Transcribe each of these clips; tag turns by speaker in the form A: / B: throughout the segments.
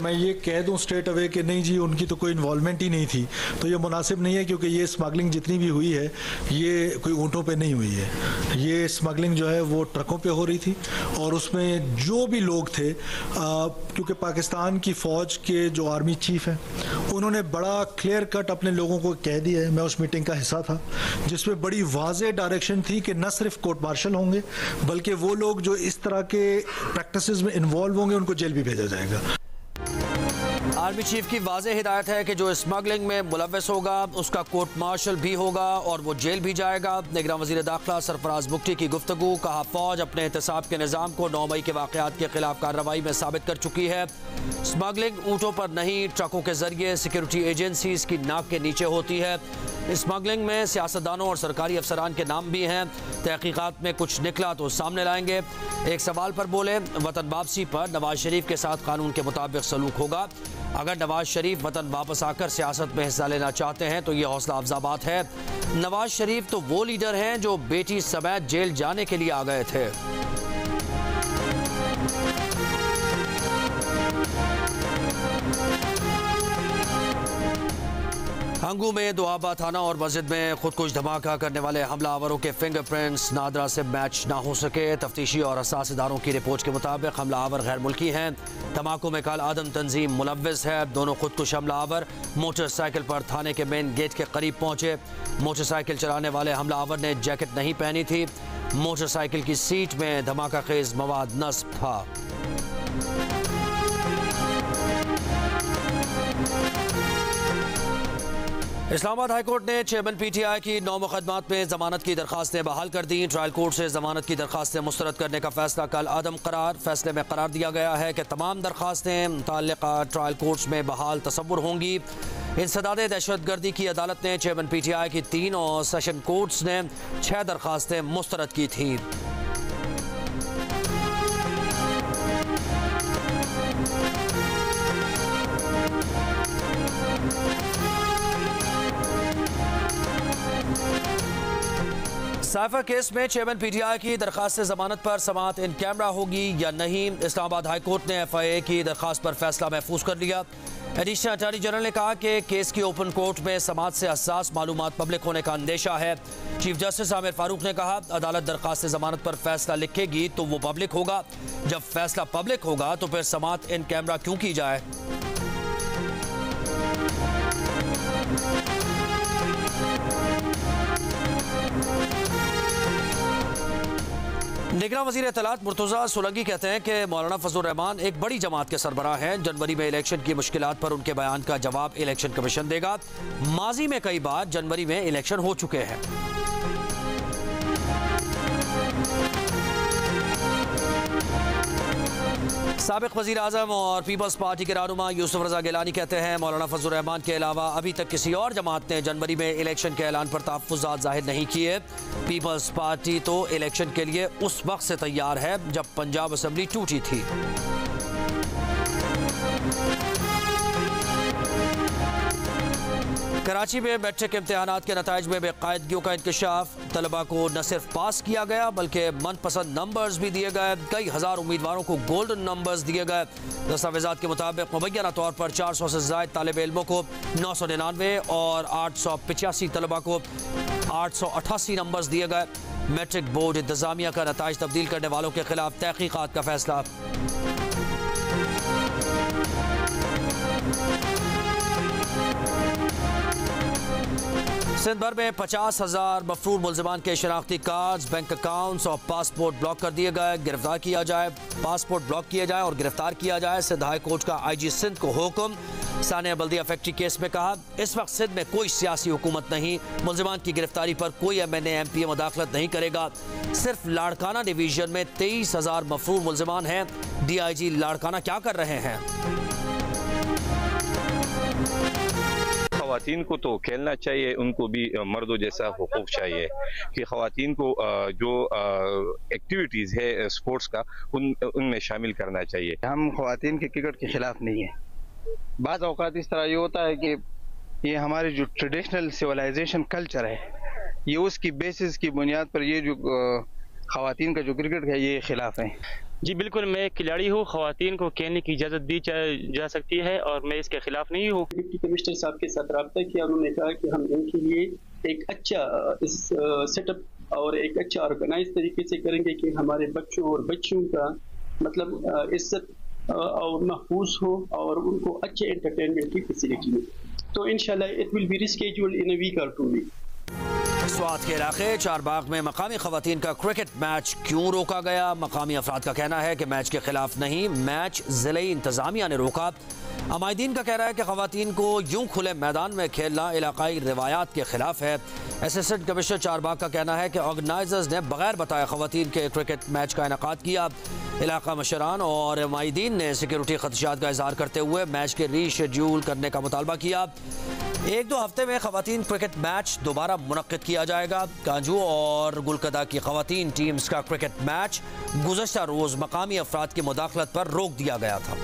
A: मैं ये कह दूं स्ट्रेट अवे कि नहीं जी उनकी तो कोई इन्वॉल्वमेंट ही नहीं थी, तो ये मुनासिब नहीं है, क्योंकि ये स्मगलिंग जितनी भी हुई है ये कोई ऊँटों पे नहीं हुई है। ये स्मगलिंग जो है वो ट्रकों पे हो रही थी, और उसमें जो भी लोग थे, क्योंकि पाकिस्तान की फ़ौज के जो आर्मी चीफ हैं उन्होंने बड़ा क्लियर कट अपने लोगों को कह दिया है। मैं उस मीटिंग का हिस्सा था जिसमें बड़ी वाज़ेह डायरेक्शन थी कि न सिर्फ कोर्ट मार्शल होंगे बल्कि वो लोग जो इस तरह के प्रैक्टिसेस में इन्वॉल्व होंगे उनको जेल भी भेजा जाएगा।
B: आर्मी चीफ की वाज़ेह हिदायत है कि जो स्मगलिंग में मुलव्वस होगा उसका कोर्ट मार्शल भी होगा और वो जेल भी जाएगा। निगरान वज़ीर दाखिला सरफराज बुगटी की गुफ्तगू, कहा फौज अपने एहतसाब के निज़ाम को 9 मई के वाक़यात के खिलाफ कार्रवाई में साबित कर चुकी है। स्मगलिंग ऊँटों पर नहीं, ट्रकों के जरिए सिक्योरिटी एजेंसीज की नाक के नीचे होती है। स्मगलिंग में सियासतदानों और सरकारी अफसरान के नाम भी हैं। तहकीकात में कुछ निकला तो सामने लाएंगे। एक सवाल पर बोले, वतन वापसी पर नवाज शरीफ के साथ कानून के मुताबिक सलूक होगा। अगर नवाज शरीफ वतन वापस आकर सियासत में हिस्सा लेना चाहते हैं तो ये हौसला अफजा बात है। नवाज शरीफ तो वो लीडर हैं जो बेटी समेत जेल जाने के लिए आ गए थे। हंगू में दुआबा थाना और मस्जिद में खुदकुश धमाका करने वाले हमलावरों के फिंगरप्रिंट्स नादरा से मैच ना हो सके। तफ्तीशी और हसास इदारों की रिपोर्ट के मुताबिक हमलावर गैर मुल्की हैं। धमाकों में काल आदम तंजीम मुलव्वस है। दोनों खुदकुश हमलावर मोटरसाइकिल पर थाने के मेन गेट के करीब पहुंचे। मोटरसाइकिल चलाने वाले हमलावर ने जैकेट नहीं पहनी थी। मोटरसाइकिल की सीट में धमाका खेज मवाद नस्ब था। इस्लामाबाद हाईकोर्ट ने चेयरमैन पीटीआई की 9 मुकदमात में जमानत की दरखास्तें बहाल कर दी। ट्रायल कोर्ट से जमानत की दरखास्तें मुस्तरद करने का फैसला कल आदम करार। फैसले में करार दिया गया है कि तमाम दरखास्तें मुतल्लिका ट्रायल कोर्ट्स में बहाल तसव्वुर होंगी। इंसदाद दहशतगर्दी की अदालत ने चेयरमैन पीटीआई की 3 और सेशन कोर्ट्स ने 6 दरखास्तें मुस्तरद की थी। साइफर केस में चेयरमैन पीटीआई की दरखास्त जमानत पर समाअत इन कैमरा होगी या नहीं। इस्लामाबाद हाईकोर्ट ने एफआईए की दरखास्त पर फैसला महफूज कर लिया। एडिशनल अटॉर्नी जनरल ने कहा कि केस की ओपन कोर्ट में समाअत से हसास मालूमात पब्लिक होने का अंदेशा है। चीफ जस्टिस आमिर फारूक ने कहा, अदालत दरखास्त जमानत पर फैसला लिखेगी तो वो पब्लिक होगा। जब फैसला पब्लिक होगा तो फिर समाअत इन कैमरा क्यों की जाए। निगरान वज़ीर इत्तलात मुर्तज़ा सोलंकी कहते हैं कि मौलाना फजलुर रहमान एक बड़ी जमात के सरबराह हैं। जनवरी में इलेक्शन की मुश्किलात पर उनके बयान का जवाब इलेक्शन कमीशन देगा। माजी में कई बार जनवरी में इलेक्शन हो चुके हैं। साबिक वज़ीर आज़म और पीपल्स पार्टी के रहनुमा यूसुफ रज़ा गिलानी कहते हैं, मौलाना फजलुर रहमान के अलावा अभी तक किसी और जमात ने जनवरी में इलेक्शन के ऐलान पर तहफ़्फ़ुज़ात ज़ाहिर नहीं किए। पीपल्स पार्टी तो इलेक्शन के लिए उस वक्त से तैयार है जब पंजाब असम्बली टूटी थी। कराची में मैट्रिक इम्तिहानात के नताइज में बेकायदगियों का इंकशाफ। तलबा को न सिर्फ पास किया गया बल्कि मनपसंद नंबर्स भी दिए गए। कई हज़ार उम्मीदवारों को गोल्डन नंबर्स दिए गए। दस्तावेज़ात के मुताबिक मुबैना तौर पर 400 से ज़ायद तालिब इल्मों को 999 और 885 तलबा को 888 नंबर्स दिए गए। मैट्रिक बोर्ड इंतज़ामिया का नताइज तब्दील करने वालों के खिलाफ तहकीकात का फैसला। सिंध भर में 50,000 मफरूर मुल्ज़िमान के शनाख्ती कार्ड्स, बैंक अकाउंट्स और पासपोर्ट ब्लॉक कर दिए गए। गिरफ्तार किया जाए, पासपोर्ट ब्लॉक किए जाए और गिरफ्तार किया जाए। सिंध हाई कोर्ट का IG सिंध को हुक्म। सानिया बल्दिया फैक्ट्री केस में कहा, इस वक्त सिंध में कोई सियासी हुकूमत नहीं। मुल्ज़िमान की गिरफ्तारी पर कोई MNA MPA मुदाखलत नहीं करेगा। सिर्फ लाड़काना डिवीजन में 23,000 मफरूर मुल्ज़िमान हैं। DIG लाड़काना क्या कर रहे हैं?
C: ख़वातीन को तो खेलना चाहिए, उनको भी मर्दों जैसा हुकूक चाहिए कि ख़वातीन को जो एक्टिविटीज़ है स्पोर्ट्स का उनमें शामिल करना चाहिए।
D: हम ख़वातीन के क्रिकेट के ख़िलाफ़ नहीं है। बाज़ औक़ात इस तरह ये होता है कि ये हमारे जो ट्रेडिशनल सिविलाइजेशन कल्चर है, ये उसकी बेसिस की बुनियाद पर ये जो ख़वातीन का जो क्रिकेट है ये ख़िलाफ़ है।
E: जी बिल्कुल, मैं एक खिलाड़ी हूँ, ख़वातीन को खेलने की इजाज़त दी जा सकती है और मैं इसके खिलाफ नहीं हूँ।
F: डिप्टी कमिश्नर साहब के साथ रब्ता किया, उन्होंने कहा कि हम इनके लिए एक अच्छा इस सेटअप और एक अच्छा ऑर्गेनाइज तरीके से करेंगे कि हमारे बच्चों और बच्चियों का मतलब इज्जत और महफूज हो और उनको अच्छे एंटरटेनमेंट की फैसिलिटी मिले। तो इंशाल्लाह it will be rescheduled in a week और 2 वीक।
B: स्वात के इलाके चारबाग में मकामी खवातीन का क्रिकेट मैच क्यों रोका गया? मकामी अफराद का कहना है कि मैच के खिलाफ नहीं, मैच जिले इंतजामिया ने रोका। अमायदीन का कहना है कि खवातीन को यूं खुले मैदान में खेलना इलाकाई रिवायात के खिलाफ है। असिस्टेंट कमिश्नर चारबाग का कहना है कि ऑर्गेनाइजर्स ने बगैर बताए खवातीन के क्रिकेट मैच का इनेकाद किया। इलाका मशरान और अमायदीन ने सिक्योरिटी खदशात का इजहार करते हुए मैच के रीशेड्यूल करने का मुतालबा किया। 1-2 हफ्ते में खवातीन क्रिकेट मैच दोबारा मुनक्किद किया जाएगा। कांजू और गुलकदा की खवातीन टीम्स का क्रिकेट मैच गुज़श्ता रोज मकामी अफराद की मुदाखलत पर रोक दिया गया था।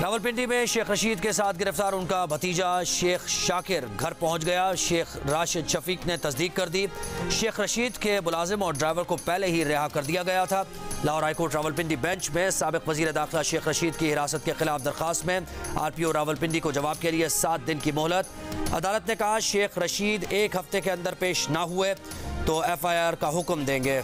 B: रावलपिंडी में शेख रशीद के साथ गिरफ्तार उनका भतीजा शेख शाकिर घर पहुंच गया। शेख राशिद शफीक ने तस्दीक कर दी। शेख रशीद के मुलाजिम और ड्राइवर को पहले ही रिहा कर दिया गया था। लाहौर हाईकोर्ट रावलपिंडी बेंच में साबिक वजीर दाखिला शेख रशीद की हिरासत के खिलाफ दरखास्त में RPO रावलपिंडी को जवाब के लिए 7 दिन की मोहलत। अदालत ने कहा शेख रशीद 1 हफ्ते के अंदर पेश ना हुए तो FIR का हुक्म देंगे।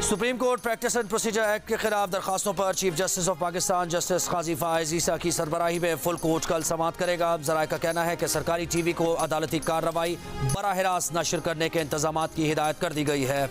B: Supreme court practice and procedure act के खिलाफ दरखास्तों पर chief justice of Pakistan justice Qazi Faez Isa की सरबराही में फुल कोर्ट कल समाअत करेगा। जराये का कहना है कि सरकारी TV को अदालती कार्रवाई बराह रास्त नशर करने के इंतजाम की हिदायत कर दी गई है।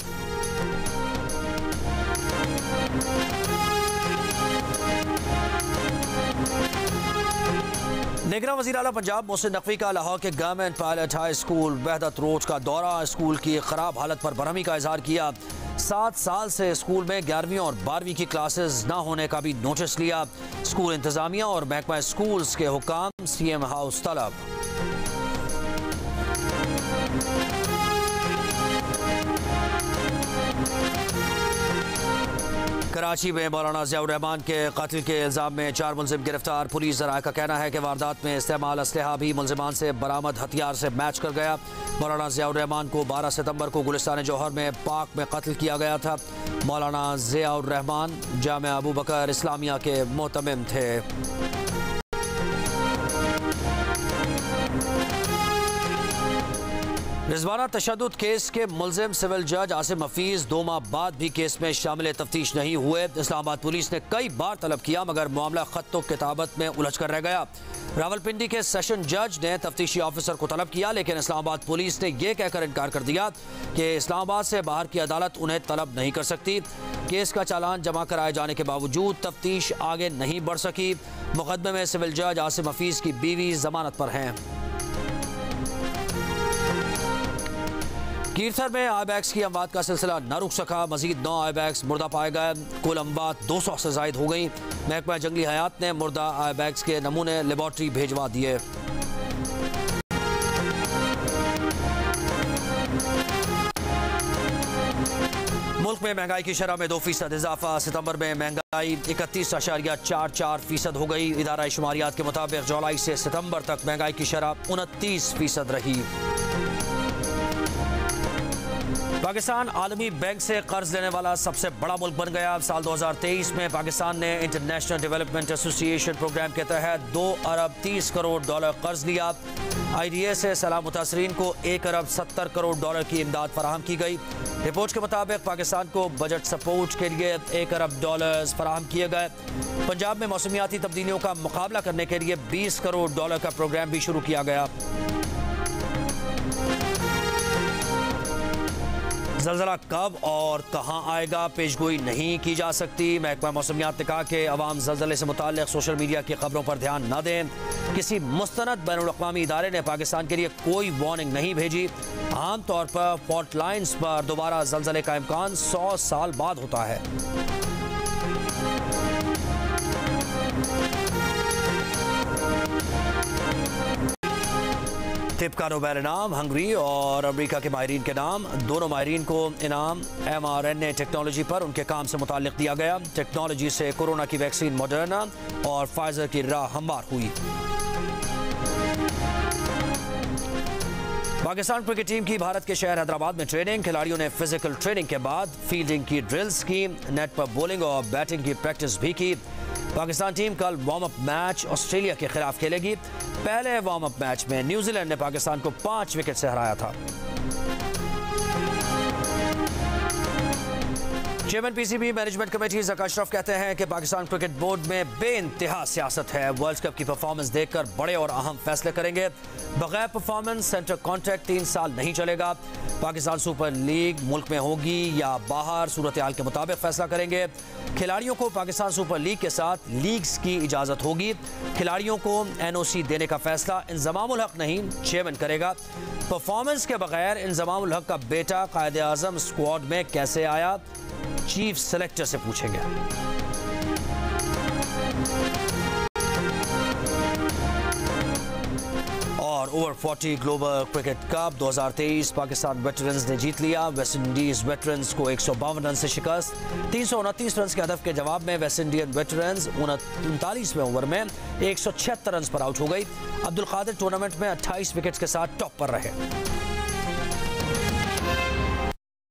B: निगरान वज़ीर आला पंजाब मोहसिन नकवी का लाहौर के government pilot high school Wahdat road का दौरा, स्कूल की खराब हालत पर बरहमी का इजहार किया। 7 साल से स्कूल में 11वीं और 12वीं की क्लासेस न होने का भी नोटिस लिया। स्कूल इंतजामिया और महकमा स्कूल्स के हुकाम CM हाउस तलब। कराची में मौलाना ज़ियाउर रहमान के कत्ल के इल्ज़ाम में 4 मुलजिम गिरफ्तार। पुलिस ज़राए का कहना है कि वारदात में इस्तेमाल असलहा भी मुलजिमान से बरामद हथियार से मैच कर गया। मौलाना ज़ियाउर रहमान को 12 सितंबर को गुलिस्तान जौहर में पाक में कत्ल किया गया था। मौलाना ज़ियाउर रहमान जामिया अबू बकर इस्लामिया के मोहतमिम थे। रिजवाना तशद्दुद केस के मुलजिम सिविल जज आसिम हफीज 2 माह बाद भी केस में शामिल तफ्तीश नहीं हुए। इस्लामाबाद पुलिस ने कई बार तलब किया मगर मामला खत्तो किताबत में उलझ कर रह गया। रावलपिंडी के सेशन जज ने तफ्तीशी ऑफिसर को तलब किया लेकिन इस्लामाबाद पुलिस ने यह कहकर इनकार कर दिया कि इस्लामाबाद से बाहर की अदालत उन्हें तलब नहीं कर सकती। केस का चालान जमा कराए जाने के बावजूद तफ्तीश आगे नहीं बढ़ सकी। मुकदमे में सिविल जज आसिम हफीज की बीवी जमानत पर हैं। कीरथर में आईबैक्स की अमवात का सिलसिला न रुक सका। मजीद 9 आईबैक्स मुर्दा पाए गए। कुल अमवात 200 से जायद हो गई। महकमा जंगली हयात ने मुर्दा आईबैक्स के नमूने लेबॉर्ट्री भेजवा दिए। मुल्क में महंगाई की शरह में 2% इजाफा। सितंबर में महंगाई 31.44% हो गई। इदारा शुमारियात के मुताबिक जुलाई से सितंबर तक महंगाई की शरह 29% रही। पाकिस्तान आलमी बैंक से कर्ज लेने वाला सबसे बड़ा मुल्क बन गया। साल 2023 में पाकिस्तान ने इंटरनेशनल डेवलपमेंट एसोसिएशन प्रोग्राम के तहत $2 अरब 30 करोड़ कर्ज लिया। IDA से सैलाब मुतासरीन को $1 अरब 70 करोड़ की इमदाद फराहम की गई। रिपोर्ट के मुताबिक पाकिस्तान को बजट सपोर्ट के लिए $1 अरब फराहम किए गए। पंजाब में मौसमियाती तब्दीलियों का मुकाबला करने के लिए $20 करोड़ का प्रोग्राम भी शुरू किया गया। ज़लज़ला कब और कहां आएगा पेशगोई नहीं की जा सकती। महकमा मौसमियात ने कहा कि अवाम ज़लज़ले से मुताल्लिक़ सोशल मीडिया की खबरों पर ध्यान न दें। किसी मुस्तनद बैनुल-अक़वामी इदारे ने पाकिस्तान के लिए कोई वार्निंग नहीं भेजी। आम तौर पर फॉल्ट लाइन्स पर दोबारा ज़लज़ले का इम्कान 100 साल बाद होता है। तिब का नोबेल इनाम हंगरी और अमेरिका के माहिरीन के नाम। दोनों माहिरीन को इनाम mRNA टेक्नोलॉजी पर उनके काम से मुताल्लिक़ दिया गया। टेक्नोलॉजी से कोरोना की वैक्सीन मॉडर्ना और फाइजर की राह हमवार हुई। पाकिस्तान क्रिकेट टीम की भारत के शहर हैदराबाद में ट्रेनिंग। खिलाड़ियों ने फिजिकल ट्रेनिंग के बाद फील्डिंग की ड्रिल्स की, नेट पर बॉलिंग और बैटिंग की प्रैक्टिस भी की। पाकिस्तान टीम कल वार्म अप मैच ऑस्ट्रेलिया के खिलाफ खेलेगी। पहले वार्म अप मैच में न्यूजीलैंड ने पाकिस्तान को 5 विकेट से हराया था। Chairman PCB management committee Zaka Ashraf कहते हैं कि पाकिस्तान क्रिकेट बोर्ड में बेइंतहा सियासत है। वर्ल्ड कप की परफॉर्मेंस देखकर बड़े और अहम फैसले करेंगे। बगैर परफॉर्मेंस सेंटर कॉन्ट्रैक्ट 3 साल नहीं चलेगा। पाकिस्तान सुपर लीग मुल्क में होगी या बाहर, सूरत हाल के मुताबिक फैसला करेंगे। खिलाड़ियों को पाकिस्तान सुपर लीग के साथ लीग्स की इजाज़त होगी। खिलाड़ियों को NOC देने का फैसला इंज़मामुल हक नहीं, चेयरमैन करेगा। परफॉर्मेंस के बगैर इंज़मामुल हक का बेटा कायदे आज़म स्क्वाड में कैसे आया, चीफ सेलेक्टर से पूछेंगे। और over 40 global cricket cup 2023 Pakistan veterans ने जीत लिया। वेस्ट इंडीज वेटरन्स को 152 रन से शिकस्त। 329 रन के हदफ के जवाब में वेस्ट इंडियन वेटरन्स 39वें ओवर में 176 रन पर आउट हो गई। अब्दुल कादिर टूर्नामेंट में 28 विकेट्स के साथ टॉप पर रहे।